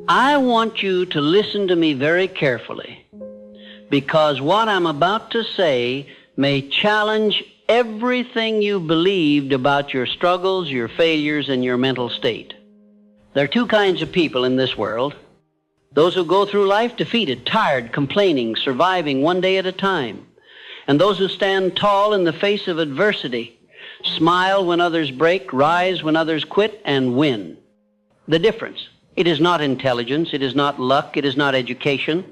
I want you to listen to me very carefully, because what I'm about to say may challenge everything you believed about your struggles, your failures, and your mental state. There are two kinds of people in this world: those who go through life defeated, tired, complaining, surviving one day at a time, and those who stand tall in the face of adversity, smile when others break, rise when others quit, and win. The difference: it is not intelligence, it is not luck, it is not education.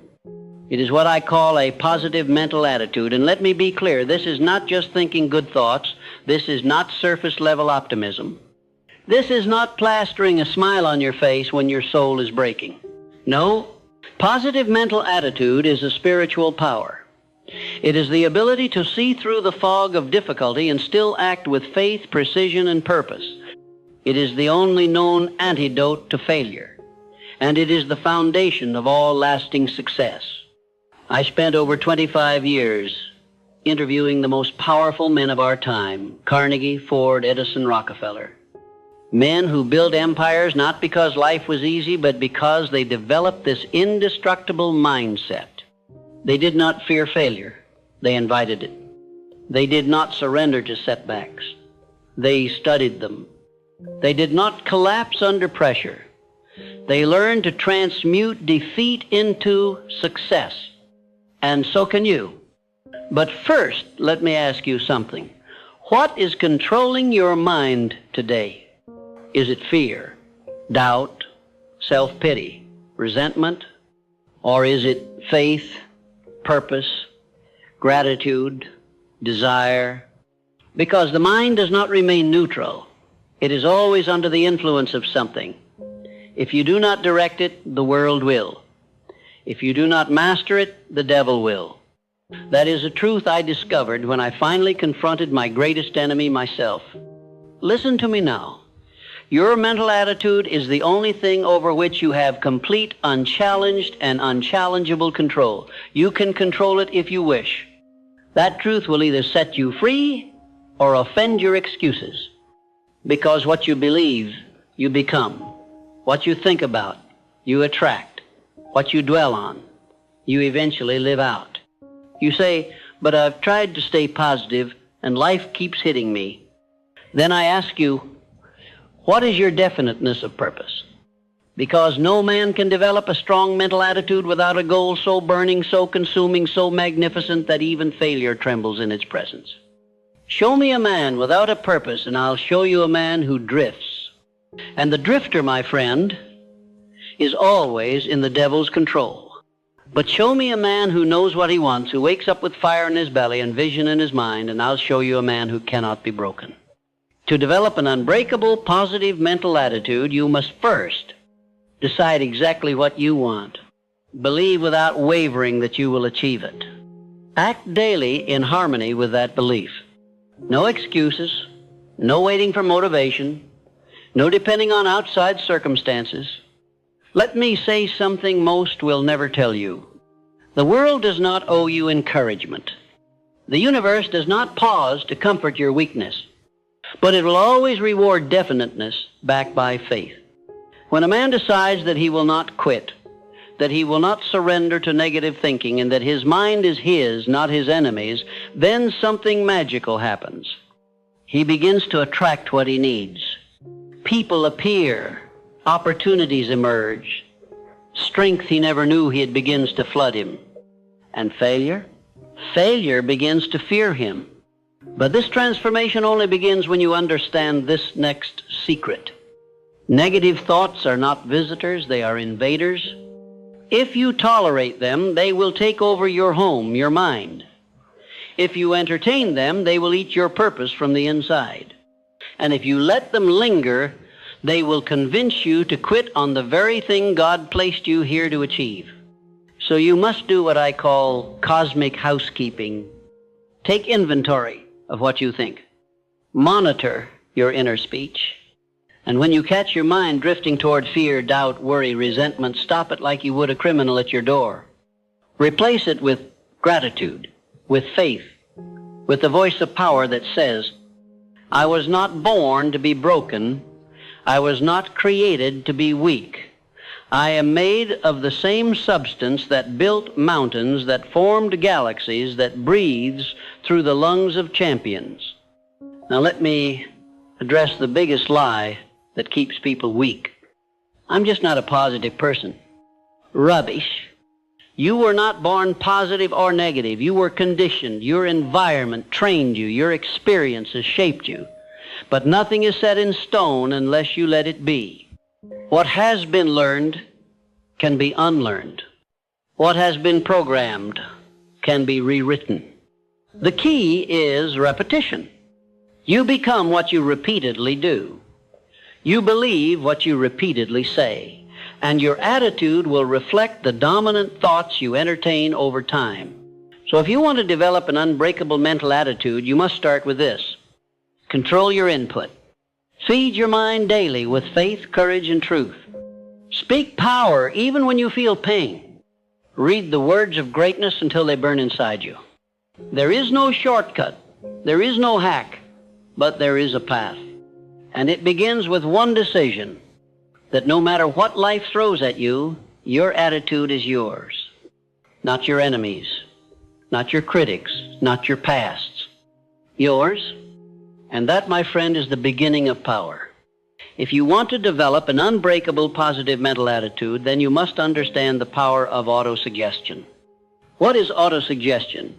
It is what I call a positive mental attitude. And let me be clear, this is not just thinking good thoughts. This is not surface-level optimism. This is not plastering a smile on your face when your soul is breaking. No, positive mental attitude is a spiritual power. It is the ability to see through the fog of difficulty and still act with faith, precision, and purpose. It is the only known antidote to failure, and it is the foundation of all lasting success. I spent over 25 years interviewing the most powerful men of our time: Carnegie, Ford, Edison, Rockefeller. Men who built empires not because life was easy, but because they developed this indestructible mindset. They did not fear failure. They invited it. They did not surrender to setbacks. They studied them. They did not collapse under pressure. They learned to transmute defeat into success. And so can you. But first, let me ask you something. What is controlling your mind today? Is it fear, doubt, self-pity, resentment? Or is it faith, purpose, gratitude, desire? Because the mind does not remain neutral. It is always under the influence of something. If you do not direct it, the world will. If you do not master it, the devil will. That is a truth I discovered when I finally confronted my greatest enemy, myself. Listen to me now. Your mental attitude is the only thing over which you have complete, unchallenged, and unchallengeable control. You can control it if you wish. That truth will either set you free or offend your excuses. Because what you believe, you become. What you think about, you attract. What you dwell on, you eventually live out. You say, but I've tried to stay positive and life keeps hitting me. Then I ask you, what is your definiteness of purpose? Because no man can develop a strong mental attitude without a goal so burning, so consuming, so magnificent that even failure trembles in its presence. Show me a man without a purpose, and I'll show you a man who drifts. And the drifter, my friend, is always in the devil's control. But show me a man who knows what he wants, who wakes up with fire in his belly and vision in his mind, and I'll show you a man who cannot be broken. To develop an unbreakable, positive mental attitude, you must first decide exactly what you want. Believe without wavering that you will achieve it. Act daily in harmony with that belief. No excuses, no waiting for motivation, no depending on outside circumstances. Let me say something most will never tell you. The world does not owe you encouragement. The universe does not pause to comfort your weakness, but it will always reward definiteness backed by faith. When a man decides that he will not quit, that he will not surrender to negative thinking, and that his mind is his, not his enemy's, then something magical happens. He begins to attract what he needs. People appear. Opportunities emerge. Strength he never knew he had begins to flood him. And failure? Failure begins to fear him. But this transformation only begins when you understand this next secret. Negative thoughts are not visitors, they are invaders. If you tolerate them, they will take over your home, your mind. If you entertain them, they will eat your purpose from the inside. And if you let them linger, they will convince you to quit on the very thing God placed you here to achieve. So you must do what I call cosmic housekeeping. Take inventory of what you think. Monitor your inner speech. And when you catch your mind drifting toward fear, doubt, worry, resentment, stop it like you would a criminal at your door. Replace it with gratitude, with faith, with the voice of power that says, I was not born to be broken. I was not created to be weak. I am made of the same substance that built mountains, that formed galaxies, that breathes through the lungs of champions. Now let me address the biggest lie that keeps people weak. I'm just not a positive person. Rubbish. You were not born positive or negative. You were conditioned. Your environment trained you. Your experiences shaped you. But nothing is set in stone unless you let it be. What has been learned can be unlearned. What has been programmed can be rewritten. The key is repetition. You become what you repeatedly do. You believe what you repeatedly say. And your attitude will reflect the dominant thoughts you entertain over time. So if you want to develop an unbreakable mental attitude, you must start with this. Control your input. Feed your mind daily with faith, courage, and truth. Speak power even when you feel pain. Read the words of greatness until they burn inside you. There is no shortcut. There is no hack. But there is a path. And it begins with one decision, that no matter what life throws at you, your attitude is yours. Not your enemies. Not your critics. Not your pasts. Yours. And that, my friend, is the beginning of power. If you want to develop an unbreakable positive mental attitude, then you must understand the power of autosuggestion. What is autosuggestion?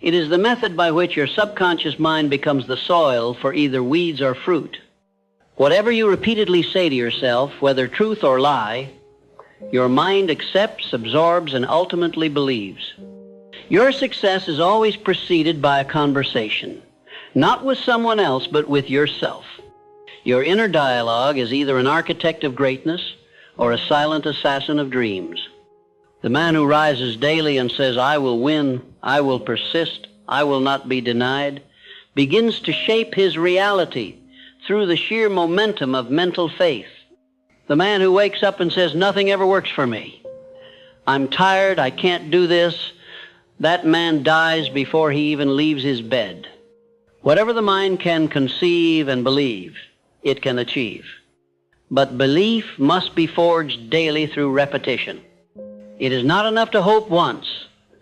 It is the method by which your subconscious mind becomes the soil for either weeds or fruit. Whatever you repeatedly say to yourself, whether truth or lie, your mind accepts, absorbs, and ultimately believes. Your success is always preceded by a conversation. Not with someone else, but with yourself. Your inner dialogue is either an architect of greatness or a silent assassin of dreams. The man who rises daily and says, I will win, I will persist, I will not be denied, begins to shape his reality through the sheer momentum of mental faith. The man who wakes up and says, nothing ever works for me. I'm tired, I can't do this. That man dies before he even leaves his bed. Whatever the mind can conceive and believe, it can achieve. But belief must be forged daily through repetition. It is not enough to hope once.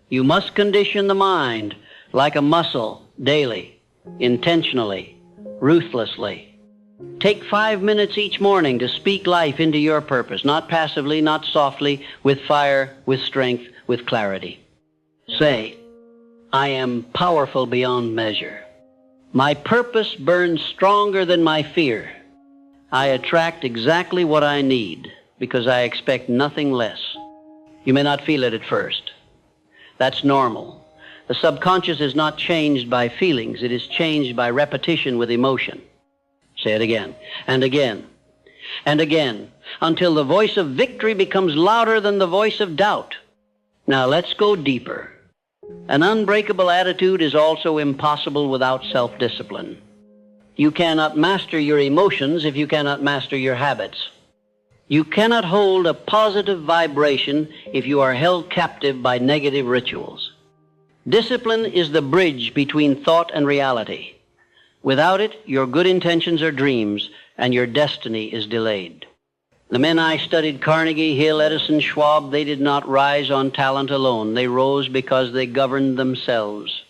You must condition the mind like a muscle daily, intentionally, ruthlessly. Take 5 minutes each morning to speak life into your purpose, not passively, not softly, with fire, with strength, with clarity. Say, I am powerful beyond measure. My purpose burns stronger than my fear. I attract exactly what I need because I expect nothing less. You may not feel it at first. That's normal. The subconscious is not changed by feelings. It is changed by repetition with emotion. Say it again, and again, and again, until the voice of victory becomes louder than the voice of doubt. Now let's go deeper. An unbreakable attitude is also impossible without self-discipline. You cannot master your emotions if you cannot master your habits. You cannot hold a positive vibration if you are held captive by negative rituals. Discipline is the bridge between thought and reality. Without it, your good intentions are dreams, and your destiny is delayed. The men I studied, Carnegie, Hill, Edison, Schwab, they did not rise on talent alone. They rose because they governed themselves.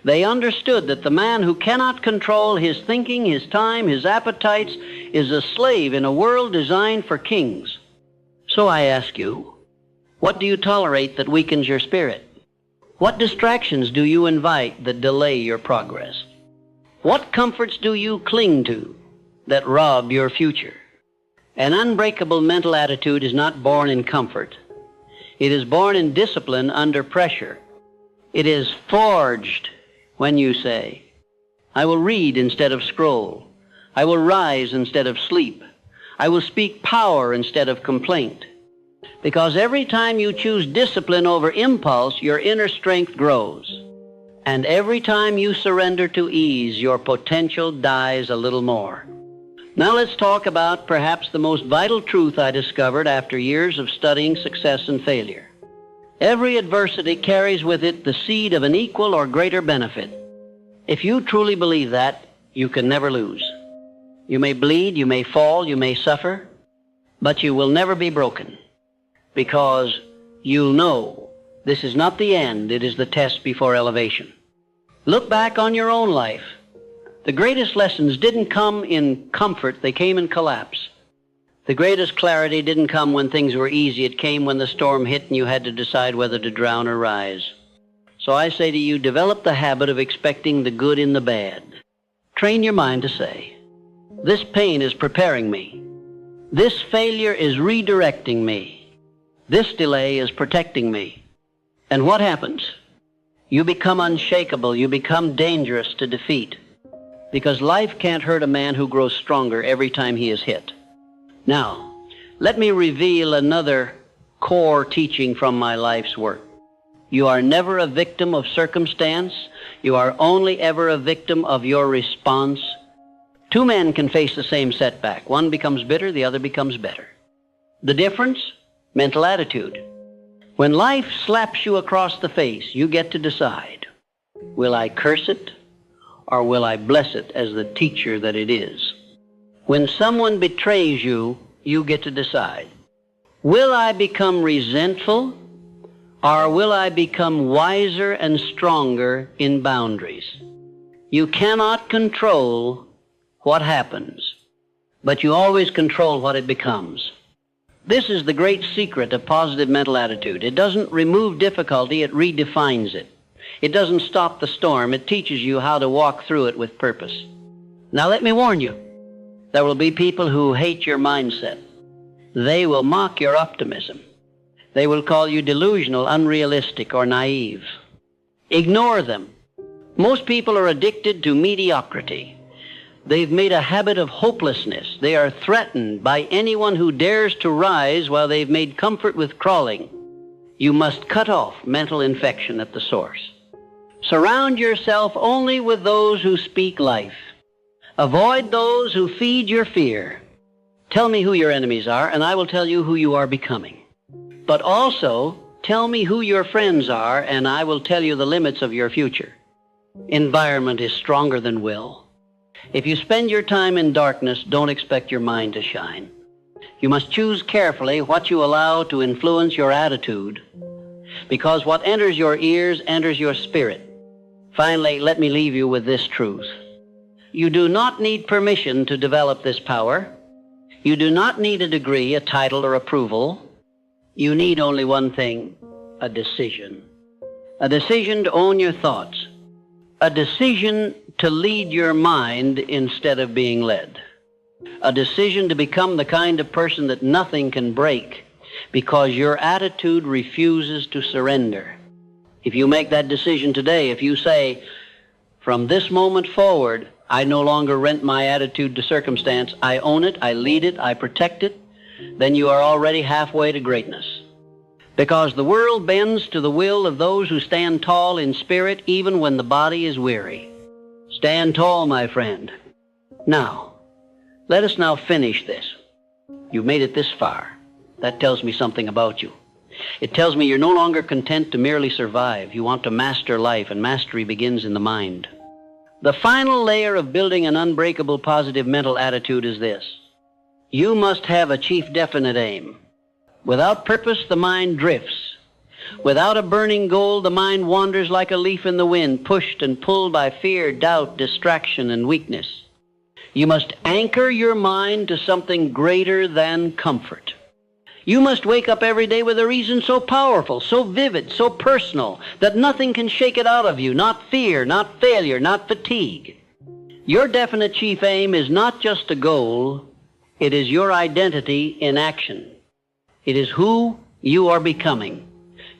They understood that the man who cannot control his thinking, his time, his appetites, is a slave in a world designed for kings. So I ask you, what do you tolerate that weakens your spirit? What distractions do you invite that delay your progress? What comforts do you cling to that rob your future? An unbreakable mental attitude is not born in comfort. It is born in discipline under pressure. It is forged when you say, I will read instead of scroll. I will rise instead of sleep. I will speak power instead of complaint. Because every time you choose discipline over impulse, your inner strength grows. And every time you surrender to ease, your potential dies a little more. Now let's talk about perhaps the most vital truth I discovered after years of studying success and failure. Every adversity carries with it the seed of an equal or greater benefit. If you truly believe that, you can never lose. You may bleed, you may fall, you may suffer, but you will never be broken. because you'll know this is not the end, it is the test before elevation. Look back on your own life. The greatest lessons didn't come in comfort, they came in collapse. The greatest clarity didn't come when things were easy, it came when the storm hit and you had to decide whether to drown or rise. So I say to you, develop the habit of expecting the good in the bad. Train your mind to say, this pain is preparing me. This failure is redirecting me. This delay is protecting me. And what happens? You become unshakable. You become dangerous to defeat. Because life can't hurt a man who grows stronger every time he is hit. Now, let me reveal another core teaching from my life's work. You are never a victim of circumstance. You are only ever a victim of your response. Two men can face the same setback. One becomes bitter, the other becomes better. The difference? Mental attitude. When life slaps you across the face, you get to decide, will I curse it or will I bless it as the teacher that it is? When someone betrays you, you get to decide, will I become resentful or will I become wiser and stronger in boundaries? You cannot control what happens, but you always control what it becomes. This is the great secret of positive mental attitude. It doesn't remove difficulty, it redefines it. It doesn't stop the storm, it teaches you how to walk through it with purpose. Now let me warn you, there will be people who hate your mindset. They will mock your optimism. They will call you delusional, unrealistic, or naive. Ignore them. Most people are addicted to mediocrity. They've made a habit of hopelessness. They are threatened by anyone who dares to rise while they've made comfort with crawling. You must cut off mental infection at the source. Surround yourself only with those who speak life. Avoid those who feed your fear. Tell me who your enemies are, and I will tell you who you are becoming. But also, tell me who your friends are, and I will tell you the limits of your future. Environment is stronger than will. If you spend your time in darkness, don't expect your mind to shine. You must choose carefully what you allow to influence your attitude, because what enters your ears enters your spirit. Finally, let me leave you with this truth. You do not need permission to develop this power. You do not need a degree, a title, or approval. You need only one thing, a decision. A decision to own your thoughts. A decision to lead your mind instead of being led. A decision to become the kind of person that nothing can break because your attitude refuses to surrender. If you make that decision today, if you say, from this moment forward, I no longer rent my attitude to circumstance, I own it, I lead it, I protect it, then you are already halfway to greatness. Because the world bends to the will of those who stand tall in spirit even when the body is weary. Stand tall, my friend. Now, let us now finish this. You've made it this far. That tells me something about you. It tells me you're no longer content to merely survive. You want to master life, and mastery begins in the mind. The final layer of building an unbreakable positive mental attitude is this. You must have a chief definite aim. Without purpose, the mind drifts. Without a burning goal, the mind wanders like a leaf in the wind, pushed and pulled by fear, doubt, distraction, and weakness. You must anchor your mind to something greater than comfort. You must wake up every day with a reason so powerful, so vivid, so personal, that nothing can shake it out of you, not fear, not failure, not fatigue. Your definite chief aim is not just a goal, it is your identity in action. It is who you are becoming,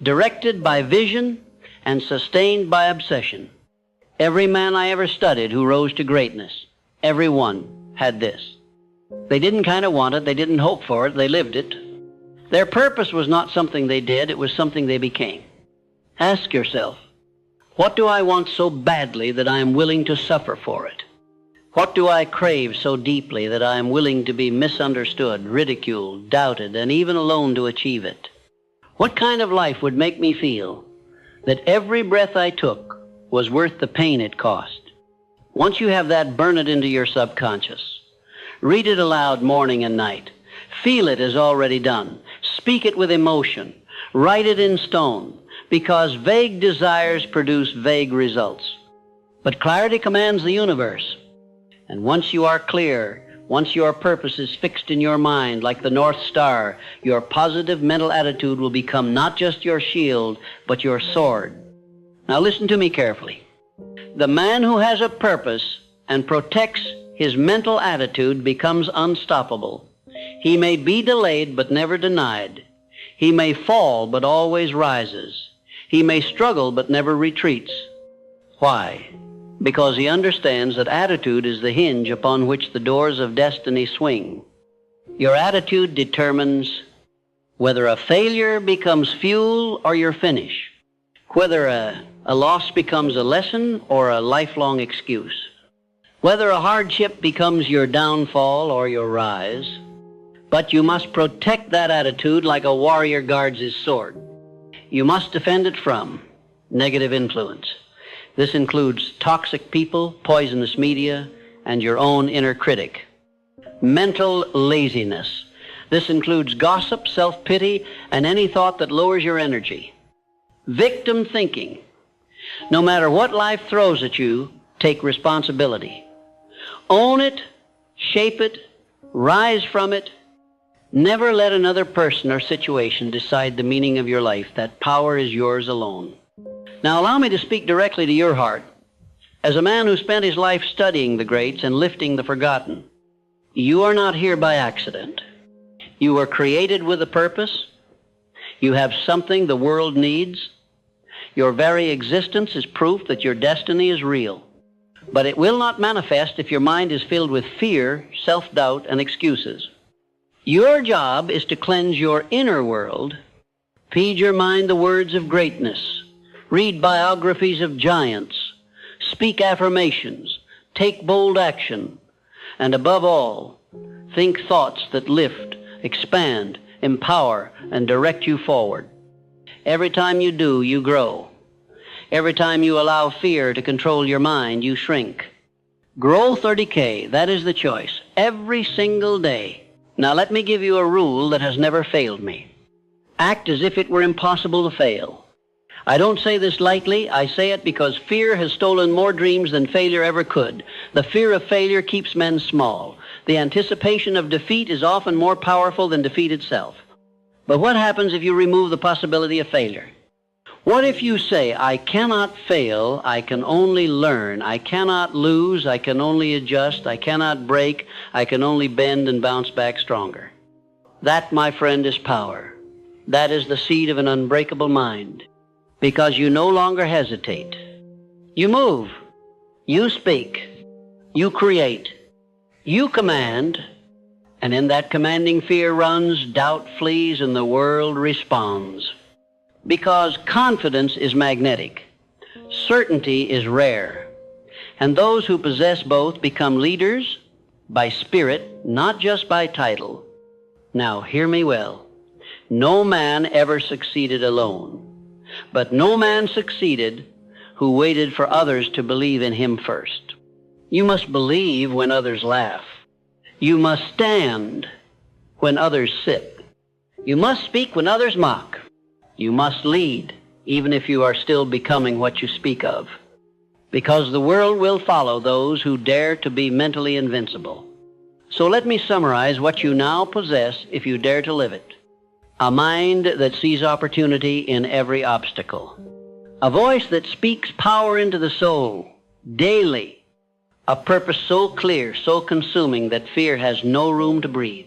directed by vision and sustained by obsession. Every man I ever studied who rose to greatness, every one had this. They didn't kind of want it, they didn't hope for it, they lived it. Their purpose was not something they did, it was something they became. Ask yourself, what do I want so badly that I am willing to suffer for it? What do I crave so deeply that I am willing to be misunderstood, ridiculed, doubted, and even alone to achieve it? What kind of life would make me feel that every breath I took was worth the pain it cost? Once you have that, burn it into your subconscious. Read it aloud morning and night. Feel it as already done. Speak it with emotion. Write it in stone, because vague desires produce vague results. But clarity commands the universe. And once you are clear, once your purpose is fixed in your mind like the North Star, your positive mental attitude will become not just your shield, but your sword. Now listen to me carefully. The man who has a purpose and protects his mental attitude becomes unstoppable. He may be delayed but never denied. He may fall but always rises. He may struggle but never retreats. Why? Because he understands that attitude is the hinge upon which the doors of destiny swing. Your attitude determines whether a failure becomes fuel or your finish, whether a loss becomes a lesson or a lifelong excuse, whether a hardship becomes your downfall or your rise. But you must protect that attitude like a warrior guards his sword. You must defend it from negative influence. This includes toxic people, poisonous media, and your own inner critic. Mental laziness. This includes gossip, self-pity, and any thought that lowers your energy. Victim thinking. No matter what life throws at you, take responsibility. Own it, shape it, rise from it. Never let another person or situation decide the meaning of your life. That power is yours alone. Now allow me to speak directly to your heart. As a man who spent his life studying the greats and lifting the forgotten, you are not here by accident. You were created with a purpose. You have something the world needs. Your very existence is proof that your destiny is real. But it will not manifest if your mind is filled with fear, self-doubt, and excuses. Your job is to cleanse your inner world. Feed your mind the words of greatness. Read biographies of giants. Speak affirmations. Take bold action. And above all, think thoughts that lift, expand, empower, and direct you forward. Every time you do, you grow. Every time you allow fear to control your mind, you shrink. Growth or decay, that is the choice. Every single day. Now let me give you a rule that has never failed me. Act as if it were impossible to fail. I don't say this lightly. I say it because fear has stolen more dreams than failure ever could. The fear of failure keeps men small. The anticipation of defeat is often more powerful than defeat itself. But what happens if you remove the possibility of failure? What if you say, I cannot fail, I can only learn, I cannot lose, I can only adjust, I cannot break, I can only bend and bounce back stronger? That, my friend, is power. That is the seed of an unbreakable mind. Because you no longer hesitate. You move. You speak. You create. You command. And in that commanding fear runs, doubt flees, and the world responds. Because confidence is magnetic. Certainty is rare. And those who possess both become leaders by spirit, not just by title. Now, hear me well. No man ever succeeded alone. But no man succeeded who waited for others to believe in him first. You must believe when others laugh. You must stand when others sit. You must speak when others mock. You must lead, even if you are still becoming what you speak of. Because the world will follow those who dare to be mentally invincible. So let me summarize what you now possess if you dare to live it. A mind that sees opportunity in every obstacle. A voice that speaks power into the soul daily. A purpose so clear, so consuming that fear has no room to breathe.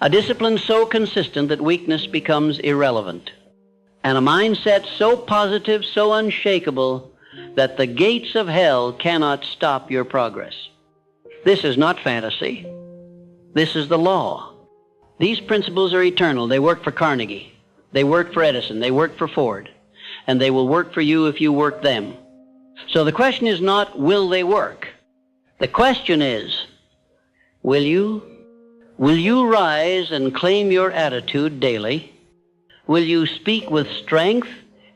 A discipline so consistent that weakness becomes irrelevant. And a mindset so positive, so unshakable, that the gates of hell cannot stop your progress. This is not fantasy. This is the law. These principles are eternal. They work for Carnegie. They work for Edison. They work for Ford. And they will work for you if you work them. So the question is not, will they work? The question is, will you? Will you rise and claim your attitude daily? Will you speak with strength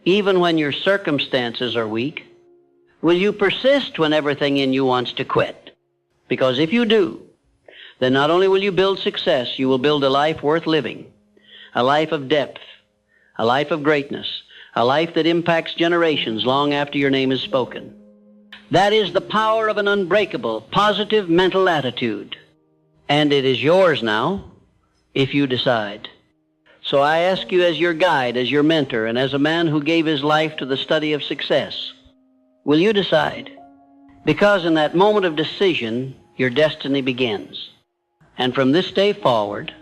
even when your circumstances are weak? Will you persist when everything in you wants to quit? Because if you do, then not only will you build success, you will build a life worth living. a life of depth, a life of greatness, a life that impacts generations long after your name is spoken. That is the power of an unbreakable, positive mental attitude. And it is yours now, if you decide. So I ask you as your guide, as your mentor, and as a man who gave his life to the study of success, will you decide? Because in that moment of decision, your destiny begins. And from this day forward,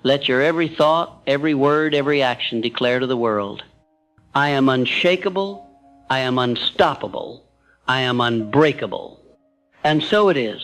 let your every thought, every word, every action declare to the world, I am unshakable, I am unstoppable, I am unbreakable. And so it is.